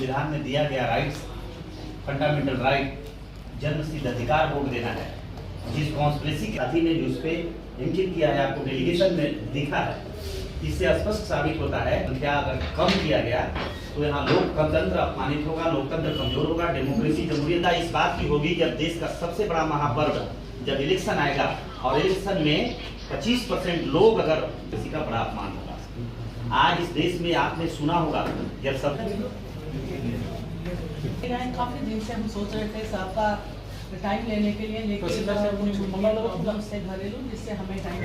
संविधान में दिया गया rights, fundamental right, जन्मसिद्ध अधिकार वोट देना है, जिस कॉन्स्पिरेसी के अधीन ने उस पर इंकित किया है, आपको डेलीगेशन में दिखा है, इससे स्पष्ट साबित होता है क्या अगर कम किया गया तो यहाँ लोकतंत्र अपमानित होगा, लोकतंत्र कमजोर होगा, डेमोक्रेसी जमहूरियत इस बात की होगी जब देश का सबसे बड़ा महापर्व जब इलेक्शन आएगा और इलेक्शन में 25% लोग अगर किसी का बड़ा अपमान होगा। आज इस देश में आपने सुना होगा जब सब काफी दिन से हम सोच रहे थे आपका टाइम लेने के लिए, लेकिन से घरेलू जिससे हमें टाइम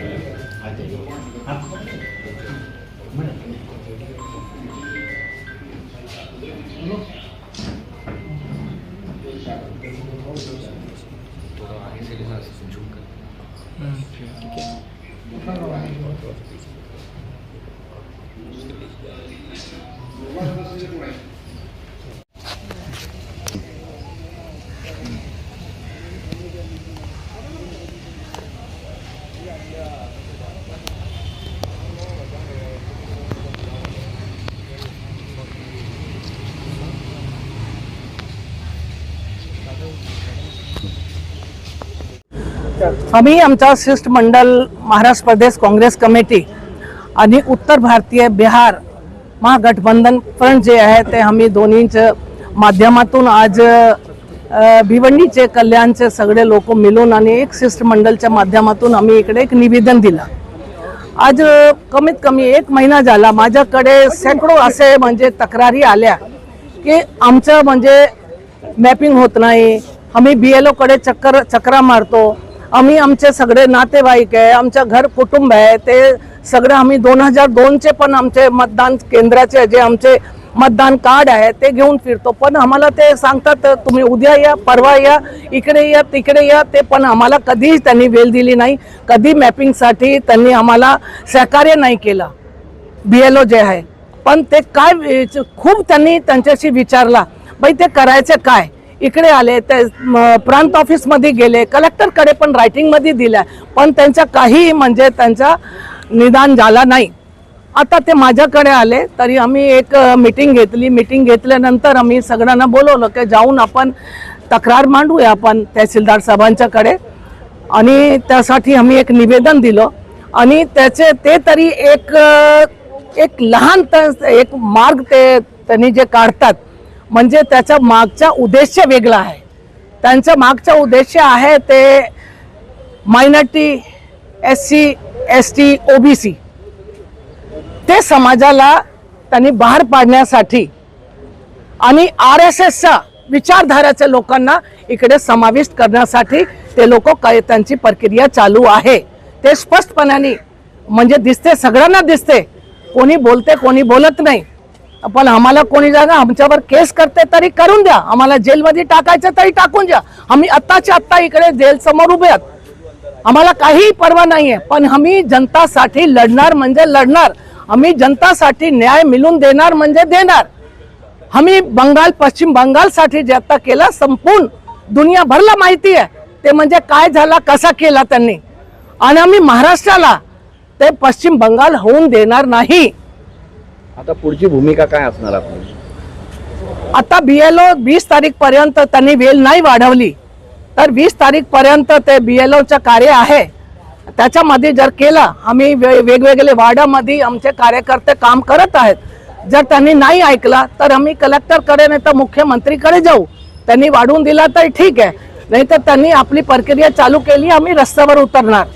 आम्ही आमचा शिष्टमंडळ महाराष्ट्र प्रदेश काँग्रेस कमिटी आणि उत्तर भारतीय बिहार महागठबंधन फ्रंट जे आहे ते आम्ही दोन्हीच्या माध्यमातून आज भिवंडीचे कल्याणचे सगळे लोक मिळून आणि एक शिष्टमंडळच्या माध्यमातून आम्ही इकडे एक निवेदन दिलं। आज कमीत कमी 1 महिना झाला माझ्याकडे सैकड़ो असे म्हणजे तक्रारी आल्या की आमचं म्हणजे मॅपिंग होत नाही, आम्ही बीएलओ कडे चक्रा मारतो, आम्ही आमचे सगळे नातेवाईक आहे, आमच्या घर कुटुंब आहे, ते सगळे आम्ही 2002 चे पण आमचे मतदान केंद्राचे जे आमचे मतदान कार्ड आहे ते घेऊन फिरतो, पण आम्हाला ते सांगतात तुम्ही उद्या या, परवा या, इकडे या, तिकडे या, ते पण आम्हाला कधीच त्यांनी वेळ दिली नाही, कधी मॅपिंगसाठी त्यांनी आम्हाला सहकार्य नाही केलं बीएलओ जे आहे। पण ते काय खूप त्यांनी त्यांच्याशी विचारला बाई ते करायचे काय, इकडे आले ते प्रांत ऑफिस मध्ये गेले, कलेक्टर कडे पण रायटिंग मध्ये दिल्या, पण त्यांचा काही म्हणजे त्यांचा निदान झाला नाही। आता ते माझ्याकडे आले तरी आम्ही एक मीटिंग घेतली, मीटिंग घेतल्यानंतर आम्ही सगळ्यांना बोलवलं की जाऊन आपण तक्रार मांडूया आपण तहसीलदार साहेबांच्याकडे, आणि त्यासाठी आम्ही एक निवेदन दिलं आणि त्याचे ते तरी एक लहान एक मार्ग ते त्यांनी जे काढतात म्हणजे त्याचा मागचा उद्देश वेगळा आहे। त्यांचा मागचा उद्देश आहे ते मायनॉरिटी, SC, ST, OBC ते समाजाला त्यांनी बाहेर पाडण्यासाठी आणि RSSच्या विचारधाराच्या लोकांना इकडे समाविष्ट करण्यासाठी ते लोक काय त्यांची प्रक्रिया चालू आहे। ते स्पष्टपणाने म्हणजे दिसते, सगळ्यांना दिसते, कोणी बोलते कोणी बोलत नाही, पण आम्हाला कोणी जागा आमच्यावर केस करते तरी करून द्या, आम्हाला जेलमध्ये टाकायचं तरी टाकून द्या, आम्ही आत्ताच्या आत्ता इकडे जेल समोर उभे आहोत, आम्हाला काही परवा नाहीये, पण आम्ही जनतासाठी लढणार म्हणजे लढणार, आम्ही जनतासाठी न्याय मिळवून देणार म्हणजे देणार। आम्ही पश्चिम बंगालसाठी जे आता केलं संपूर्ण दुनियाभरला माहिती आहे ते म्हणजे काय झाला, कसा केला त्यांनी, आणि आम्ही महाराष्ट्राला ते पश्चिम बंगाल होऊन देणार नाही। आता पुढची भूमिका काय असणार आपली? आता बीएलओ 20 तारीख पर्यंत त्यांनी वेळ नाही वाढवली तर 20 तारीख पर्यंत ते बीएलओचं कार्य आहे, त्याच्यामध्ये जर केलं, आम्ही वेगवेगळे वार्डामध्ये आमचे कार्यकर्ते काम करत आहेत, जर त्यांनी नाही ऐकला तर आम्ही कलेक्टरकडे नाही तर मुख्यमंत्रीकडे जाऊ, त्यांनी वाढवून दिला तर ठीक आहे, नाही तर त्यांनी आपली प्रक्रिया चालू केली, आम्ही रस्त्यावर उतरणार।